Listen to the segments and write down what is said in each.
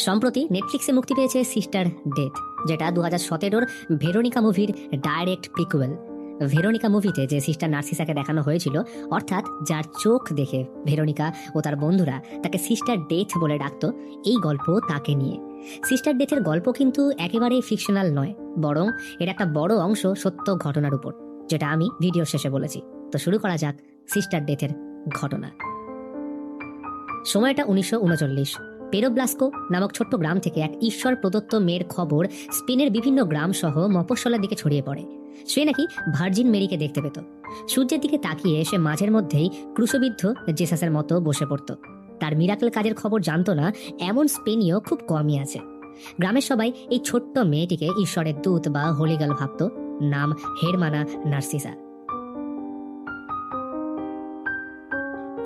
সম্প্রতি নেটফ্লিক্সে মুক্তি পেয়েছে সিস্টার ডেথ, যেটা 2017-র ভেরোনিকা মুভির ডাইরেক্ট প্রিকুয়েল। ভেরোনিকা মুভিতে যে সিস্টার নার্সিসাকে দেখানো হয়েছিল, অর্থাৎ যার চোখ দেখে ভেরোনিকা ও তার বন্ধুরা তাকে সিস্টার ডেথ বলে ডাকত, এই গল্প তাকে নিয়ে। সিস্টার ডেথের গল্প কিন্তু একেবারেই ফিকশনাল নয়, বরং এর একটা বড় অংশ সত্য ঘটনার উপর, যেটা আমি ভিডিওর শেষে বলেছি। তো শুরু করা যাক সিস্টার ডেথের ঘটনা। সময়টা 1939। পেরোব্লাস্কো নামক ছোট্ট গ্রাম থেকে এক ঈশ্বর প্রদত্ত মেয়ের খবর স্পেনের বিভিন্ন গ্রাম সহ মফস্বলের দিকে ছড়িয়ে পড়ে। সে নাকি ভার্জিন মেরিকে দেখতে পেত। সূর্যের দিকে তাকিয়ে সে মাঝের মধ্যেই ক্রুশবিদ্ধ জেসাসের মতো বসে পড়ত। তার মিরাকল কাজের খবর জানতো না এমন স্পেনীয় খুব কমই আছে। গ্রামের সবাই এই ছোট্ট মেয়েটিকে ঈশ্বরের দূত বা হোলিগার্ল ভাবত। নাম হেরমানা নার্সিসা।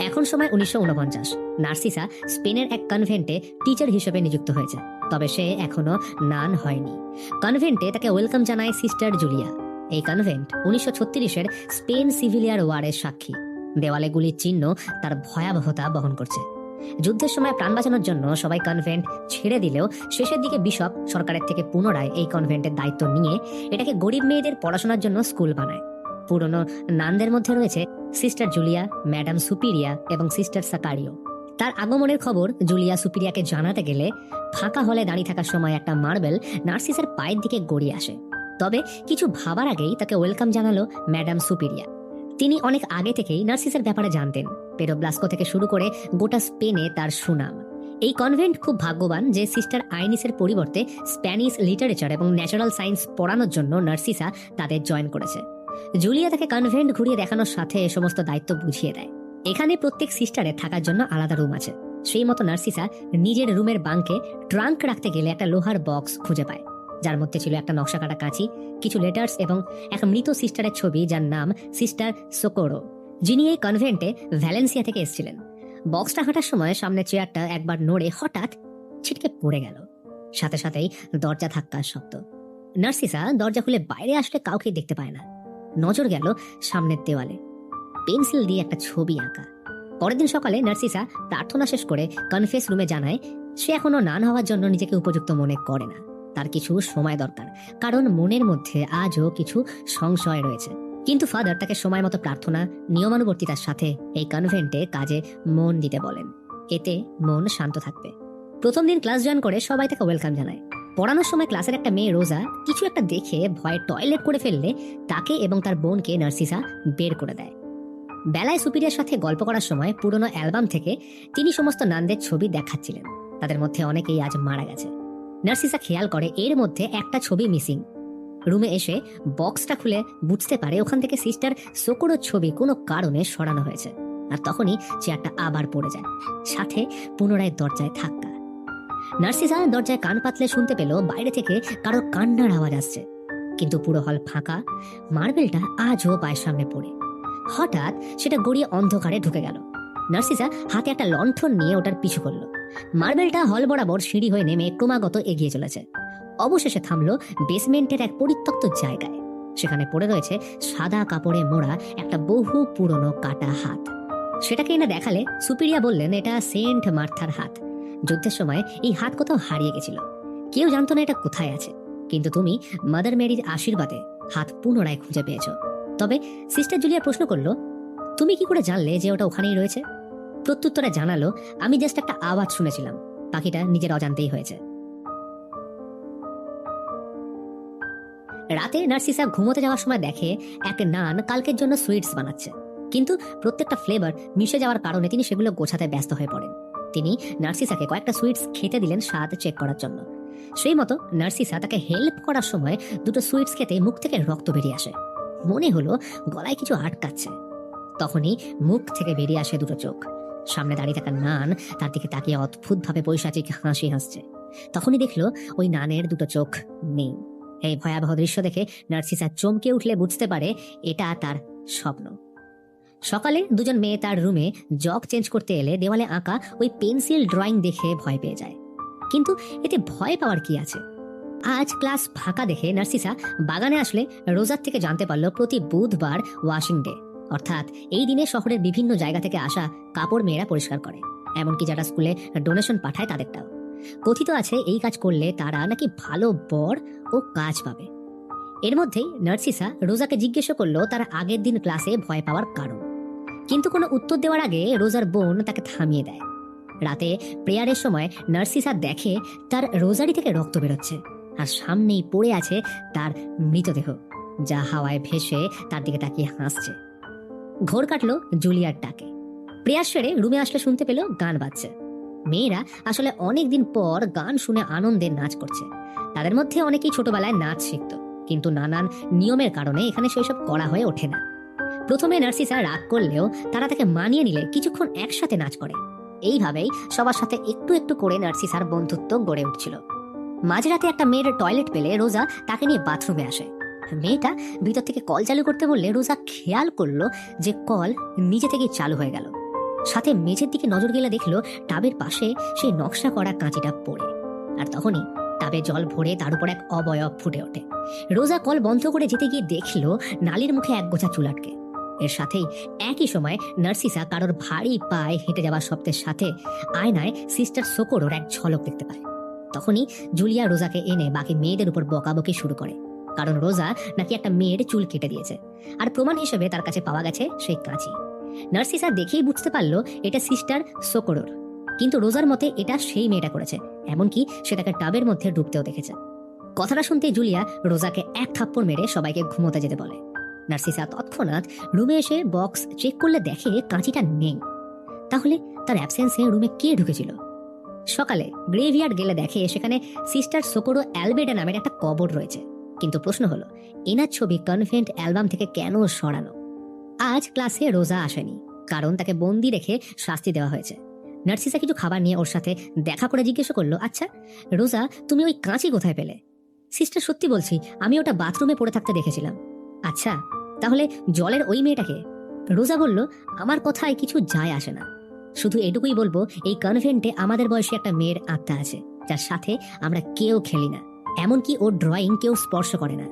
এখন সময় 1949। নার্সিসা স্পেনের এক কনভেন্টে টিচার হিসেবে নিযুক্ত হয়েছে, তবে সে এখনো নান হয়নি। কনভেন্টে তাকে ওয়েলকাম জানায় সিস্টার জুলিয়া। এই কনভেন্ট 1936-এর স্পেন সিভিলিয়ার ওয়ারের সাক্ষী। দেওয়ালে গুলির চিহ্ন তার ভয়াবহতা বহন করছে। যুদ্ধের সময় প্রাণ বাঁচানোর জন্য সবাই কনভেন্ট ছেড়ে দিলেও শেষের দিকে বিশপ সরকারের থেকে পুনরায় এই কনভেন্টের দায়িত্ব নিয়ে এটাকে গরিব মেয়েদের পড়াশোনার জন্য স্কুল বানায়। পুরনো নানদের মধ্যে রয়েছে সিস্টার জুলিয়া, ম্যাডাম সুপিরিয়া এবং সিস্টার সাকারিও। তার আগমনের খবর জুলিয়া সুপিরিয়াকে জানাতে গেলে ফাঁকা হলে দাঁড়িয়ে থাকার সময় একটা মার্বেল নার্সিসের পায়ের দিকে গড়িয়ে আসে। তবে কিছু ভাবার আগেই তাকে ওয়েলকাম জানালো ম্যাডাম সুপিরিয়া। তিনি অনেক আগে থেকেই নার্সিসের ব্যাপারে জানতেন। পেরোব্লাস্কো থেকে শুরু করে গোটা স্পেনে তার সুনাম। এই কনভেন্ট খুব ভাগ্যবান যে সিস্টার আইনিসের পরিবর্তে স্প্যানিশ লিটারেচার এবং ন্যাচারাল সায়েন্স পড়ানোর জন্য নার্সিসা তাদের জয়েন করেছে। জুলিয়া তাকে কনভেন্ট ঘুরিয়ে দেখানোর সাথে সমস্ত দায়িত্ব বুঝিয়ে দেয়। এখানে প্রত্যেক সিস্টারের থাকার জন্য আলাদা রুম আছে। সেই মতো নার্সিসা নিজের রুমের বাঙ্কে ট্রাঙ্ক রাখতে গেলে একটা লোহার বক্স খুঁজে পায়, যার মধ্যে ছিল একটা নকশা কাটা কাঁচি, কিছু লেটার্স এবং এক মৃত সিস্টারের ছবি, যার নাম সিস্টার সোকোরো, যিনি এই কনভেন্টে ভ্যালেন্সিয়া থেকে এসেছিলেন। বক্সটা হাঁটার সময় সামনে চেয়ারটা একবার নড়ে হঠাৎ ছিটকে পড়ে গেল। সাথে সাথেই দরজা ধাক্কার শব্দ। নার্সিসা দরজা খুলে বাইরে আসলে কাউকে দেখতে পায় না। নজর গেল সামনের দেওয়ালে, পেন্সিল দিয়ে একটা ছবি আঁকা। পরের দিন সকালে নার্সিসা প্রার্থনা শেষ করে কনফেস রুমে জানায় সে এখনো নান হওয়ার জন্য নিজেকে উপযুক্ত মনে করে না। তার কিছু সময় দরকার, কারণ মনের মধ্যে আজও কিছু সংশয় রয়েছে। কিন্তু ফাদার তাকে সময় মতো প্রার্থনা, নিয়মানুবর্তিতার সাথে এই কনভেন্টে কাজে মন দিতে বলেন। এতে মন শান্ত থাকবে। প্রথম দিন ক্লাস জয়েন করে সবাই তাকে ওয়েলকাম জানায়। পড়ানোর সময় ক্লাসের একটা মেয়ে রোজা কিছু একটা দেখে ভয়ে টয়লেট করে ফেললে তাকে এবং তার বোনকে নার্সিসা বের করে দেয়। বেলায় সুপিরিয়ার সাথে গল্প করার সময় পুরনো অ্যালবাম থেকে তিনি সমস্ত নানদের ছবি দেখাচ্ছিলেন। তাদের মধ্যে অনেকেই আজ মারা গেছে। নার্সিসা খেয়াল করে এর মধ্যে একটা ছবি মিসিং। রুমে এসে বক্সটা খুলে বুঝতে পারে ওখান থেকে সিস্টার সোকোরোর ছবি কোনো কারণে সরানো হয়েছে। আর তখনই চেয়ারটা আবার পড়ে যায়, সাথে পুনরায় দরজায় ধাক্কা। নার্সিসা দরজায় কান পাতলে শুনতে পেল বাইরে থেকে কারোর কান্নার আওয়াজ আসছে, কিন্তু পুরো হল ফাঁকা। মার্বেলটা আজও পায়ের সামনে পড়ে। হঠাৎ সেটা গড়িয়ে অন্ধকারে ঢুকে গেল। নার্সিসা হাতে একটা লণ্ঠন নিয়ে ওটার পিছু করল। মার্বেলটা হল বরাবর সিঁড়ি হয়ে নেমে ক্রমাগত এগিয়ে চলেছে। অবশেষে থামলো বেসমেন্টের এক পরিত্যক্ত জায়গায়। সেখানে পড়ে রয়েছে সাদা কাপড়ে মোড়া একটা বহু পুরনো কাটা হাত। সেটাকে এনে দেখালে সুপিরিয়া বললেন এটা সেন্ট মার্থার হাত। যুদ্ধের সময় এই হাত কোথাও হারিয়ে গেছিল, কেউ জানতো না এটা কোথায় আছে, কিন্তু তুমি মাদার মেরির আশীর্বাদে হাত পুনরায় খুঁজে পেয়েছ। তবে সিস্টার জুলিয়া প্রশ্ন করলো, তুমি কি করে জানলে যে ওটা ওখানেই রয়েছে? প্রত্যুত্তরে জানালো, আমি জাস্ট একটা আওয়াজ শুনেছিলাম, বাকিটা নিজের অজান্তেই হয়েছে। রাতে নার্সিসা ঘুমোতে যাওয়ার সময় দেখে এক নান কালকের জন্য সুইটস বানাচ্ছে, কিন্তু প্রত্যেকটা ফ্লেভার মিশে যাওয়ার কারণে তিনি সেগুলো গোছাতে ব্যস্ত হয়ে পড়েন। তিনি নার্সিসাকে কয়েকটা সুইটস খেতে দিলেন স্বাদ চেক করার জন্য। সেই মতো নার্সিসা তাকে হেল্প করার সময় দুটো সুইটস খেতে মুখ থেকে রক্ত বেরিয়ে আসে। মনে হলো গলায় কিছু আটকাচ্ছে। তখনই মুখ থেকে বেরিয়ে আসে দুটো চোখ। সামনে দাঁড়িয়ে থাকা নান তার দিকে তাকিয়ে অদ্ভুতভাবে পৈশাচিক হাসি হাসছে। তখনই দেখলো ওই নানের দুটো চোখ নেই। এই ভয়াবহ দৃশ্য দেখে নার্সিসা চমকে উঠলে বুঝতে পারে এটা তার স্বপ্ন। সকালে দুজন মেয়ে তার রুমে জগ চেঞ্জ করতে এলে দেওয়ালে আঁকা ওই পেন্সিল ড্রয়িং দেখে ভয় পেয়ে যায়। কিন্তু এতে ভয় পাওয়ার কি আছে? আজ ক্লাস ফাঁকা দেখে নার্সিসা বাগানে আসলে রোজার থেকে জানতে পারলো প্রতি বুধবার ওয়াশিং ডে, অর্থাৎ এই দিনে শহরের বিভিন্ন জায়গা থেকে আসা কাপড় মেয়েরা পরিষ্কার করে, এমনকি যারা স্কুলে ডোনেশন পাঠায় তাদেরটাও। কথিত আছে এই কাজ করলে তারা নাকি ভালো বর ও কাজ পাবে। এর মধ্যেই নার্সিসা রোজাকে জিজ্ঞেস করলো তার আগের দিন ক্লাসে ভয় পাওয়ার কারণ, কিন্তু কোনো উত্তর দেওয়ার আগে রোজার বোন তাকে থামিয়ে দেয়। রাতে প্রেয়ারের সময় নার্সিসা দেখে তার রোজারি থেকে রক্ত বেরোচ্ছে, আর সামনেই পড়ে আছে তার মৃতদেহ, যা হাওয়ায় ভেসে তার দিকে তাকিয়ে হাসছে। ঘোর কাটলো জুলিয়ার ডাকে। প্রেয়ার সেরে রুমে আসলে শুনতে পেল গান বাজছে। মেয়েরা আসলে অনেকদিন পর গান শুনে আনন্দে নাচ করছে। তাদের মধ্যে অনেকেই ছোটবেলায় নাচ শিখত, কিন্তু নানান নিয়মের কারণে এখানে সেসব করা হয়ে ওঠে না। প্রথমে নার্সিসা রাগ করলেও তারা তাকে মানিয়ে নিলে কিছুক্ষণ একসাথে নাচ করে। এইভাবেই সবার সাথে একটু একটু করে নার্সিসার বন্ধুত্ব গড়ে উঠছিল। মাঝরাতে একটা মেয়ের টয়লেট পেলে রোজা তাকে নিয়ে বাথরুমে আসে। মেয়েটা ভিতর থেকে কল চালু করতে বললে রোজা খেয়াল করলো যে কল নিজে থেকেই চালু হয়ে গেল। সাথে মেঝের দিকে নজর গেলে দেখলো টাবের পাশে সেই নকশা করা কাঁচিটা পড়ে, আর তখনই টাবে জল ভরে তার উপর এক অবয়ব ফুটে ওঠে। রোজা কল বন্ধ করে যেতে গিয়ে দেখলো নালির মুখে এক গোছা চুল আটকে। এর সাথেই একই সময় নার্সিসা কারোর ভারী পায়ে হেঁটে যাওয়ার শব্দের সাথে আয়নায় সিস্টার সোকোরোর এক ঝলক দেখতে পায়। তখনই জুলিয়া রোজাকে এনে বাকি মেয়েদের উপর বকাবকি শুরু করে, কারণ রোজা নাকি একটা মেয়ের চুল কেটে দিয়েছে, আর প্রমাণ হিসেবে তার কাছে পাওয়া গেছে সেই কাঁচি। নার্সিসা দেখেই বুঝতে পারলো এটা সিস্টার সোকোরোর, কিন্তু রোজার মতে এটা সেই মেয়েটা করেছে, এমনকি সে তাকে টাবের মধ্যে ডুবতেও দেখেছে। কথাটা শুনতে জুলিয়া রোজাকে এক থাপ্পড় মেরে সবাইকে ঘুমোতে যেতে বলে। নার্সিসা তৎক্ষণাৎ রুমে এসে বক্স চেক করলে দেখে কাঁচিটা নেই। তাহলে তার অ্যাবসেন্সে রুমে কে ঢুকেছিল? সকালে গ্রেভিয়ার্ড গেলে দেখে সেখানে সিস্টার সোকোরো অ্যালবেডা নামের একটা কবর রয়েছে, কিন্তু প্রশ্ন হলো এনার ছবি কনভেন্ট অ্যালবাম থেকে কেন সরানো? আজ ক্লাসে রোজা আসেনি, কারণ তাকে বন্দি রেখে শাস্তি দেওয়া হয়েছে। নার্সিসা কিছু খাবার নিয়ে ওর সাথে দেখা করে জিজ্ঞেস করলো, আচ্ছা রোজা, তুমি ওই কাঁচি কোথায় পেলে? সিস্টার, সত্যি বলছি, আমি ওটা বাথরুমে পড়ে থাকতে দেখেছিলাম। আচ্ছা, তাহলে জলের ওই মেয়েটাকে? রোজা বলল, আমার কথায় কিছু যায় আসে না, শুধু এটুকুই বলবো এই কনভেন্টে আমাদের বয়সী একটা মেয়ের আত্মা আছে, যার সাথে আমরা কেউ খেলি না, এমনকি ওর ড্রয়িং কেউ স্পর্শ করে না।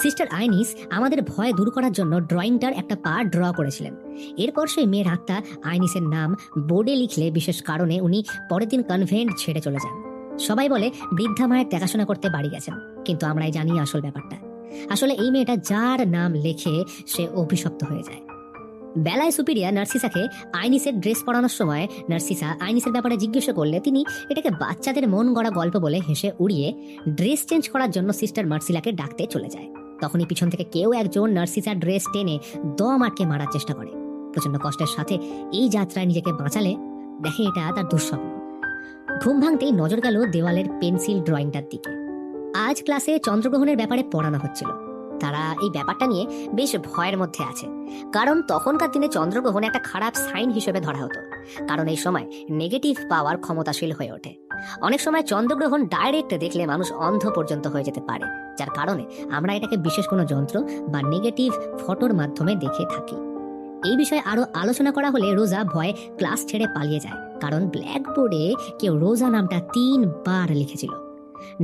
সিস্টার আইনিস আমাদের ভয় দূর করার জন্য ড্রয়িংটার একটা পা ড্র করেছিলেন। এরপর সেই মেয়ের আত্মা আইনিসের নাম বোর্ডে লিখলে বিশেষ কারণে উনি পরের দিন কনভেন্ট ছেড়ে চলে যান। সবাই বলে বৃদ্ধা মায়ের দেখাশোনা করতে বাড়ি গেছেন, কিন্তু আমরাই জানি আসল ব্যাপারটা। আসলে এই মেয়েটা যার নাম লেখে সে অভিশপ্ত হয়ে যায়। বেলায় সুপিরিয়ার নার্সিসাকে আইনিসের ড্রেস পরানোর সময় নার্সিসা আইনিসের ব্যাপারে জিজ্ঞাসা করলে তিনি এটাকে বাচ্চাদের মন গড়া গল্প বলে হেসে উড়িয়ে ড্রেস চেঞ্জ করার জন্য সিস্টার মার্সিলাকে ডাকতে চলে যায়। তখনই পিছন থেকে কেউ একজন নার্সিসার ড্রেস টেনে দম আটকে মারার চেষ্টা করে। প্রচন্ড কষ্টের সাথে এই যাত্রায় নিজেকে বাঁচালে দেখে এটা তার দুঃস্বপ্ন। ঘুম ভাঙতেই নজর গেল দেওয়ালের পেন্সিল ড্রয়িংটার দিকে। আজ ক্লাসে চন্দ্রগ্রহণের ব্যাপারে পড়ানো হচ্ছিল। তারা এই ব্যাপারটা নিয়ে বেশ ভয়ের মধ্যে আছে, কারণ তখনকার দিনে চন্দ্রগ্রহণ একটা খারাপ সাইন হিসেবে ধরা হতো, কারণ এই সময় নেগেটিভ পাওয়ার ক্ষমতাশীল হয়ে ওঠে। অনেক সময় চন্দ্রগ্রহণ ডাইরেক্ট দেখলে মানুষ অন্ধ পর্যন্ত হয়ে যেতে পারে, যার কারণে আমরা এটাকে বিশেষ কোনো যন্ত্র বা নেগেটিভ ফটোর মাধ্যমে দেখে থাকি। এই বিষয়ে আরো আলোচনা করা হলে রোজা ভয়ে ক্লাস ছেড়ে পালিয়ে যায়, কারণ ব্ল্যাকবোর্ডে কেউ রোজা নামটা 3 বার লিখেছিল।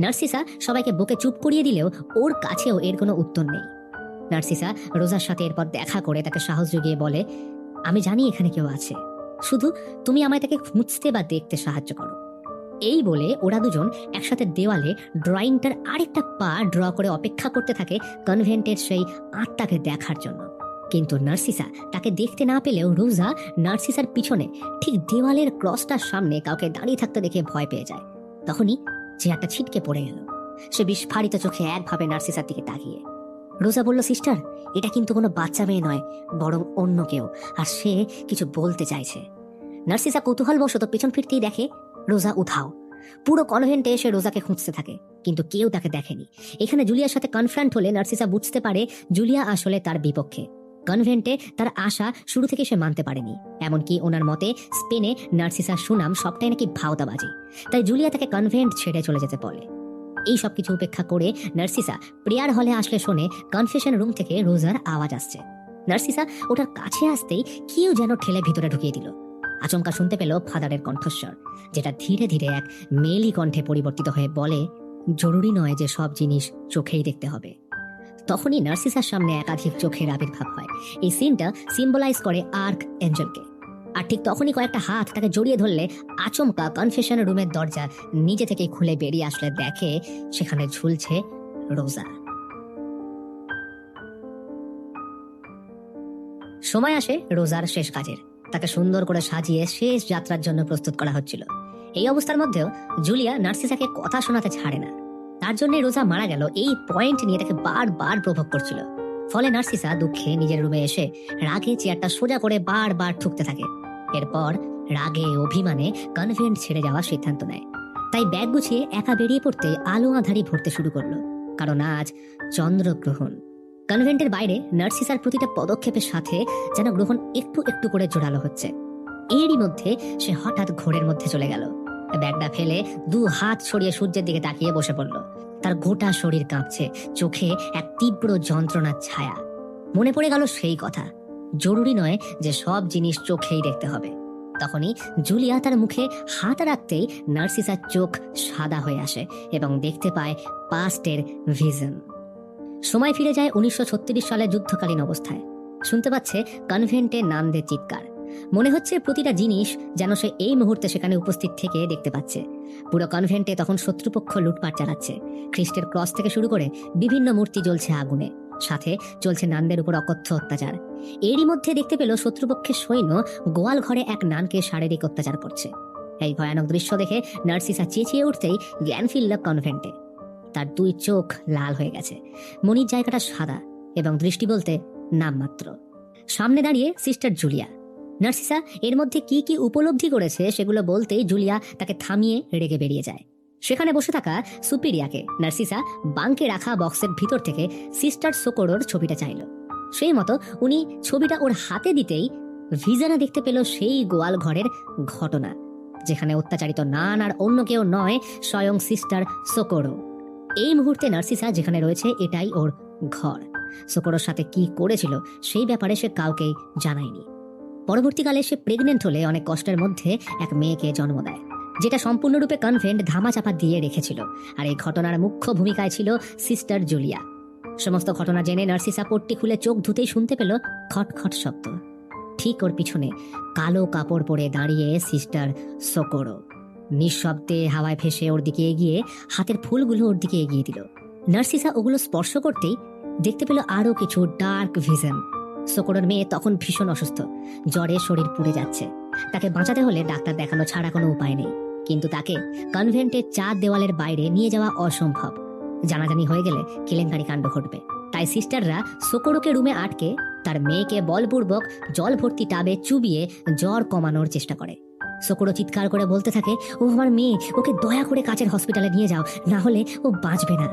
নার্সিসা সবাইকে বকে চুপ করিয়ে দিলেও ওর কাছেও এর কোনো উত্তর নেই। নার্সিসা রোজার সাথে এরপর দেখা করে তাকে সাহস জুগিয়ে বলে, আমি জানি এখানে কেউ আছে, শুধু তুমি আমায় তাকে খুঁজতে বা দেখতে সাহায্য করো। এই বলে ওরা দুজন একসাথে দেওয়ালে ড্রয়িংটার আরেকটা পা ড্র করে অপেক্ষা করতে থাকে কনভেন্টের সেই আত্মাকে দেখার জন্য। কিন্তু নার্সিসা তাকে দেখতে না পেলেও রোজা নার্সিসার পিছনে ঠিক দেওয়ালের ক্রসটার সামনে কাউকে দাঁড়িয়ে থাকতে দেখে ভয় পেয়ে যায়। তখনই চেয়ারটা ছিটকে পড়ে গেল। সে বিস্ফারিত চোখে একভাবে নার্সিসার দিকে তাকিয়ে। রোজা বলল, সিস্টার, এটা কিন্তু কোনো বাচ্চা মেয়ে নয়, বরং অন্য কেউ, আর সে কিছু বলতে চাইছে। নার্সিসা কৌতূহলবশত পেছন ফিরতেই দেখে রোজা উধাও। পুরো কনভেন্টে এসে রোজাকে খুঁজতে থাকে, কিন্তু কেউ তাকে দেখেনি। এখানে জুলিয়ার সাথে কনফ্রান্ট হলে নার্সিসা বুঝতে পারে জুলিয়া আসলে তার বিপক্ষে। কনভেন্টে তার আশা শুরু থেকে সে মানতে পারেনি, এমনকি ওনার মতে স্পেনে নার্সিসার সুনাম সবটাই নাকি ভাওতাবাজি। তাই জুলিয়া তাকে কনভেন্ট ছেড়ে চলে যেতে বলে। এই সব কিছু উপেক্ষা করে নার্সিসা প্রেয়ার হলে আসলে শোনে কনফেশন রুম থেকে রোজার আওয়াজ আসছে। নার্সিসা ওটার কাছে আসতেই কেউ যেন ঠেলে ভিতরে ঢুকিয়ে দিল। আচমকা শুনতে পেল ফাদারের কণ্ঠস্বর, যেটা ধীরে ধীরে এক মেলি কণ্ঠে পরিবর্তিত হয়ে বলে, জরুরি নয় যে সব জিনিস চোখেই দেখতে হবে। তখনই নার্সিসার সামনে একাধিক চোখের আবির্ভাব হয়। এই সিনটা সিম্বলাইজ করে আর্ক এঞ্জেলকে। আর ঠিক তখনই কয়েকটা হাত তাকে জড়িয়ে ধরলে আচমকা কনফেশন রুমের দরজা নিজে থেকে খুলে বেরিয়ে আসলে দেখে সেখানে ঝুলছে রোজা। সময় আসে রোজার শেষ কাজের। তাকে সুন্দর করে সাজিয়ে শেষ যাত্রার জন্য প্রস্তুত করা হচ্ছিল। এই অবস্থার মধ্যেও জুলিয়া নার্সিসাকে কথা শোনাতে ছাড়ে না। তার জন্য রোজা মারা গেল এই পয়েন্ট নিয়ে তাকে বারবার প্রভোগ করছিল। ফলে নার্সিসা দুঃখে নিজের রুমে এসে রাগে চেয়ারটা সোজা করে বারবার ঠুকতে থাকে। এরপর রাগে অভিমানে কনভেন্ট ছেড়ে যাওয়ার সিদ্ধান্ত নেয়। তাই ব্যাগ গুছিয়ে একা বেরিয়ে পড়তে আলো আঁধারি ভরতে শুরু করলো, কারণ আজ চন্দ্রগ্রহণ। কনভেন্টের বাইরে নার্সিসার প্রতিটা পদক্ষেপের সাথে যেন গ্রহণ একটু একটু করে জোরালো হচ্ছে। এরই মধ্যে সে হঠাৎ ঘোরের মধ্যে চলে গেল। ব্যাগটা ফেলে 2 হাত ছড়িয়ে সূর্যের দিকে তাকিয়ে বসে পড়ল। তার গোটা শরীর কাঁপছে, চোখে এক তীব্র যন্ত্রণার ছায়া। মনে পড়ে গেল সেই কথা, জরুরি নয় যে সব জিনিস চোখেই দেখতে হবে। তখনই জুলিয়া তার মুখে হাত রাখতেই নার্সিসার চোখ সাদা হয়ে আসে এবং দেখতে পায় পাস্টের ভিশন। সময় ফিরে যায় 1936 সালে যুদ্ধকালীন অবস্থায়। শুনতে পাচ্ছে কনভেন্টের নামদের চিৎকার। মনে হচ্ছে প্রতিটা জিনিস যেন সে এই মুহূর্তে সেখানে উপস্থিত থেকে দেখতে পাচ্ছে। পুরো কনভেন্টে তখন শত্রুপক্ষ লুটপাট চালাচ্ছে। খ্রিস্টের ক্রস থেকে শুরু করে বিভিন্ন মূর্তি জ্বলছে আগুনে, সাথে চলছে নানদের উপর অকথ্য অত্যাচার। এরই মধ্যে দেখতে পেল শত্রুপক্ষের সৈন্য গোয়াল ঘরে এক নানকে শারীরিক অত্যাচার করছে। এই ভয়ানক দৃশ্য দেখে নার্সিসা চেঁচিয়ে উঠতেই জ্ঞান ফিরল কনভেন্টে। তার 2 চোখ লাল হয়ে গেছে, মনির জায়গাটা সাদা এবং দৃষ্টি বলতে নামমাত্র। সামনে দাঁড়িয়ে সিস্টার জুলিয়া। নার্সিসা এর মধ্যে কি কি উপলব্ধি করেছে সেগুলো বলতেই জুলিয়া তাকে থামিয়ে রেগে বেরিয়ে যায়। সেখানে বসে থাকা সুপিরিয়াকে নার্সিসা বাঙ্কে রাখা বক্সের ভিতর থেকে সিস্টার সোকোরোর ছবিটা চাইল। সেই মতো উনি ছবিটা ওর হাতে দিতেই ভিজানা দেখতে পেল সেই গোয়াল ঘরের ঘটনা, যেখানে অত্যাচারিত নান আর অন্য কেউ নয়, স্বয়ং সিস্টার সোকোরো। এই মুহূর্তে নার্সিসা যেখানে রয়েছে এটাই ওর ঘর। সোকোরোর সাথে কি করেছিল সেই ব্যাপারে সে কাউকেই জানায়নি। পরবর্তীকালে সে প্রেগনেন্ট হলে অনেক কষ্টের মধ্যে এক মেয়েকে জন্ম দেয়, যেটা সম্পূর্ণরূপে কনভেন্ট ধামাচাপা দিয়ে রেখেছিল। আর এই ঘটনার মুখ্য ভূমিকায় ছিল সিস্টার জুলিয়া। সমস্ত ঘটনা জেনে নার্সিসা পট্টি খুলে চোখ ধুতেই শুনতে পেল খটখট শব্দ। ঠিক ওর পিছনে কালো কাপড় পরে দাঁড়িয়ে সিস্টার সোকোরো। নিঃশব্দে হাওয়ায় ভেসে ওর দিকে এগিয়ে হাতের ফুলগুলো ওর দিকে এগিয়ে দিল। নার্সিসা ওগুলো স্পর্শ করতেই দেখতে পেল আরো কিছু ডার্ক ভিশন। সোকোরোর মেয়ে তখন ভীষণ অসুস্থ, জ্বরে শরীর পুড়ে যাচ্ছে। তাকে বাঁচাতে হলে ডাক্তার দেখানো ছাড়া কোনো উপায় নেই, কিন্তু তাকে কনভেন্টের 4 দেওয়ালের বাইরে নিয়ে যাওয়া অসম্ভব। জানাজানি হয়ে গেলে কেলেঙ্কারি কাণ্ড ঘটবে। তাই সিস্টাররা সোকোরোকে রুমে আটকে তার মেয়েকে বলপূর্বক জল ভর্তি টাবে চুবিয়ে জ্বর কমানোর চেষ্টা করে। সোকোরো চিৎকার করে বলতে থাকে, ও আমার মেয়ে, ওকে দয়া করে কাছের হসপিটালে নিয়ে যাও, না হলে ও বাঁচবে না।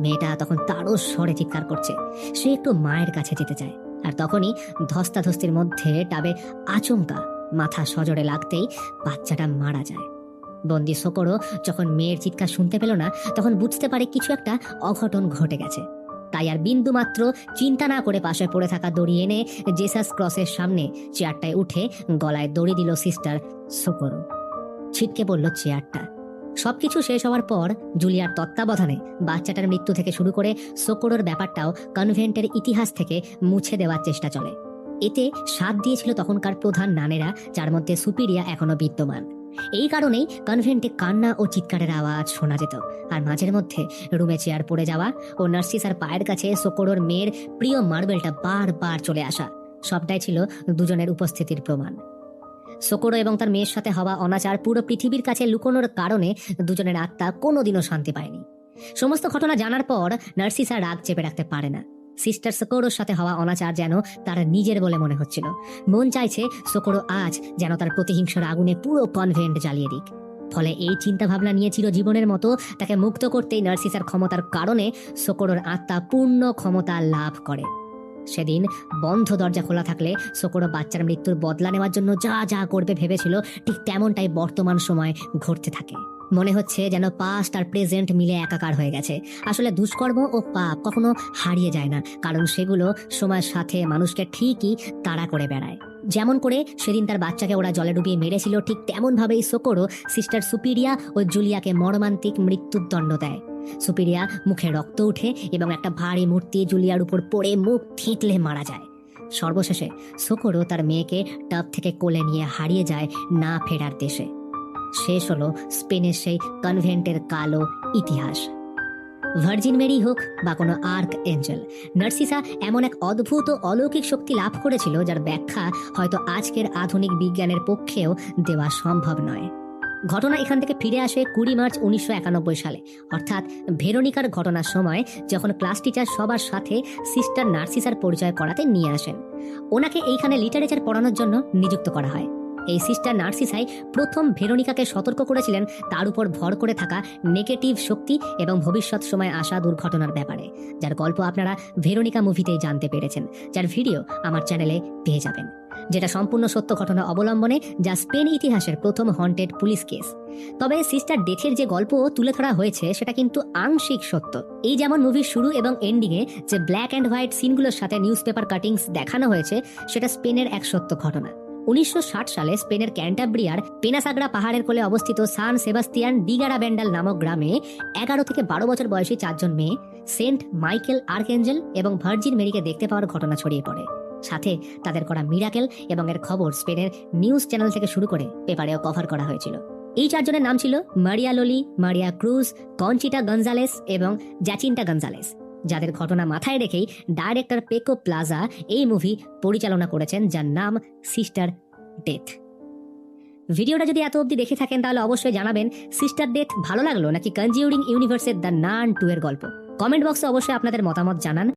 মেয়েটা তখন তারও স্বরে চিৎকার করছে। সে একটু মায়ের কাছে যেতে চায়, আর তখনই ধস্তাধস্তির মধ্যে টাবে আচমকা মাথা সজোরে লাগতেই বাচ্চাটা মারা যায়। বন্দি সোকোরো যখন মেয়ের চিৎকার শুনতে পেল না, তখন বুঝতে পারে কিছু একটা অঘটন ঘটে গেছে। তাই আর বিন্দু মাত্র চিন্তা না করে পাশে পড়ে থাকা দড়ি এনে জেসাস ক্রসের সামনে চেয়ারটায় উঠে গলায় দড়ি দিল সিস্টার সোকোরো। ছিটকে পড়ল চেয়ারটা। সবকিছু শেষ হওয়ার পর জুলিয়ার তত্ত্বাবধানে বাচ্চাটার মৃত্যু থেকে শুরু করে সোকোরোর ব্যাপারটাও কনভেন্টের ইতিহাস থেকে মুছে দেওয়ার চেষ্টা চলে। এতে সাথ দিয়েছিল তখনকার প্রধান নানেরা, যার মধ্যে সুপিরিয়া এখনো বিদ্যমান। এই কারণেই কনভেন্টে কান্না ও চিৎকারের আওয়াজ শোনা যেত। আর মাঝের মধ্যে রুমে চেয়ার পড়ে যাওয়া ও নার্সিসার পায়ের কাছে সোকোরোর মেয়ের প্রিয় মার্বেলটা বারবার চলে আসা, সবটাই ছিল দুজনের উপস্থিতির প্রমাণ। সোকোরো এবং তার মেয়ের সাথে হওয়া অনাচার পুরো পৃথিবীর কাছে লুকোনোর কারণে দুজনের আত্মা কোনোদিনও শান্তি পায়নি। সমস্ত ঘটনা জানার পর নার্সিসা রাগ চেপে রাখতে পারে না। সিস্টার সোকোরোর সাথে হওয়া অনাচার যেন তার নিজের বলে মনে হচ্ছিল। মন চাইছে সোকোরো আজ যেন তার প্রতিহিংসার আগুনে পুরো কনভেন্ট জ্বালিয়ে দিক। ফলে এই চিন্তা ভাবনা নিয়ে চিরজীবনের মতো তাকে মুক্ত করতেই নার্সিসার ক্ষমতার কারণে সোকোরোর আত্মা পূর্ণ ক্ষমতা লাভ করে। সেদিন বন্ধ দরজা খোলা থাকলে সোকোরো বাচ্চার মৃত্যুর বদলা নেওয়ার জন্য যা যা করবে ভেবেছিল, ঠিক তেমনটাই বর্তমান সময় ঘটতে থাকে। মনে হচ্ছে যেন পাস্ট আর প্রেজেন্ট মিলে একাকার হয়ে গেছে। আসলে দুষ্কর্ম ও পাপ কখনো হারিয়ে যায় না, কারণ সেগুলো সময়ের সাথে মানুষকে ঠিকই তাড়া করে বেড়ায়। যেমন করে সেদিন তার বাচ্চাকে ওরা জলে ডুবিয়ে মেরেছিল, ঠিক তেমন ভাবেই সোকোরো সিস্টার সুপিরিয়া ও জুলিয়াকে মর্মান্তিক মৃত্যুর দণ্ড দেয়। সুপিরিয়া মুখে রক্ত উঠে এবং একটা ভারী মূর্তি জুলিয়ার উপর পড়ে মুখ থেঁতলে মারা যায়। সর্বশেষে সোকোরো তার মেয়েকে টাব থেকে কোলে নিয়ে হারিয়ে যায় না ফেরার দেশে। শেষ হলো স্পেনের সেই কনভেন্টের কালো ইতিহাস। ভার্জিন মেরি হোক বা কোনো আর্ক এঞ্জেল, নার্সিসা এমন এক অদ্ভুত ও অলৌকিক শক্তি লাভ করেছিল যার ব্যাখ্যা হয়তো আজকের আধুনিক বিজ্ঞানের পক্ষেও দেওয়া সম্ভব নয়। ঘটনা এখান থেকে ফিরে আসে 20 মার্চ 1991 সালে, অর্থাৎ ভেরোনিকার ঘটনার সময়, যখন ক্লাস টিচার সবার সাথে সিস্টার নার্সিসার পরিচয় করাতে নিয়ে আসেন। ওনাকে এইখানে লিটারেচার পড়ানোর জন্য নিযুক্ত করা হয়। এই সিস্টার নার্সিসাই প্রথম ভেরোনিকাকে সতর্ক করেছিলেন তার উপর ভর করে থাকা নেগেটিভ শক্তি এবং ভবিষ্যৎ সময়ে আসা দুর্ঘটনার ব্যাপারে, যার গল্প আপনারা ভেরোনিকা মুভিতেই জানতে পেরেছেন, যার ভিডিও আমার চ্যানেলে পেয়ে যাবেন, যেটা সম্পূর্ণ সত্য ঘটনা অবলম্বনে, যা স্পেন ইতিহাসের প্রথম হন্টেড পুলিশ কেস। তবে সিস্টার ডেথের যে গল্প তুলে ধরা হয়েছে সেটা কিন্তু আংশিক সত্য। এই যেমন মুভির শুরু এবং এন্ডিংয়ে যে ব্ল্যাক অ্যান্ড হোয়াইট সিনগুলোর সাথে নিউজ পেপার কাটিংস দেখানো হয়েছে সেটা স্পেনের এক সত্য ঘটনা। 1960 সালে স্পেনের ক্যান্টাব্রিয়ার পেনাসাগ্রা পাহাড়ের কোলে অবস্থিত সান সেবাস্তিয়ান ডি গারাবেন্ডাল নামক গ্রামে 11 থেকে 12 বছর বয়সী 4 জন মেয়ে সেন্ট মাইকেল আর্কএঞ্জেল এবং ভার্জিন মেরিকে দেখতে পাওয়ার ঘটনা ছড়িয়ে পড়ে। সাথে তাদের করা মিরাকেল এবং এর খবর স্পেনের নিউজ চ্যানেল থেকে শুরু করে পেপারেও কভার করা হয়েছিল। এই 4 জনের নাম ছিল মারিয়া লোলি, মারিয়া ক্রুজ, কনচিটা গঞ্জালেস এবং জ্যাচিন্টা গঞ্জালেস, যাদের ঘটনা মাথায় রেখেই ডাইরেক্টর পেকো প্লাজা এই মুভি পরিচালনা করেছেন, যার নাম সিস্টার ডেথ। ভিডিওটা যদি এত অবধি দেখে থাকেন তাহলে অবশ্যই জানাবেন সিস্টার ডেথ ভালো লাগলো নাকি কনজিউরিং ইউনিভার্সের দ্য নান 2 এর গল্প। কমেন্ট বক্সে অবশ্যই আপনাদের মতামত জানান।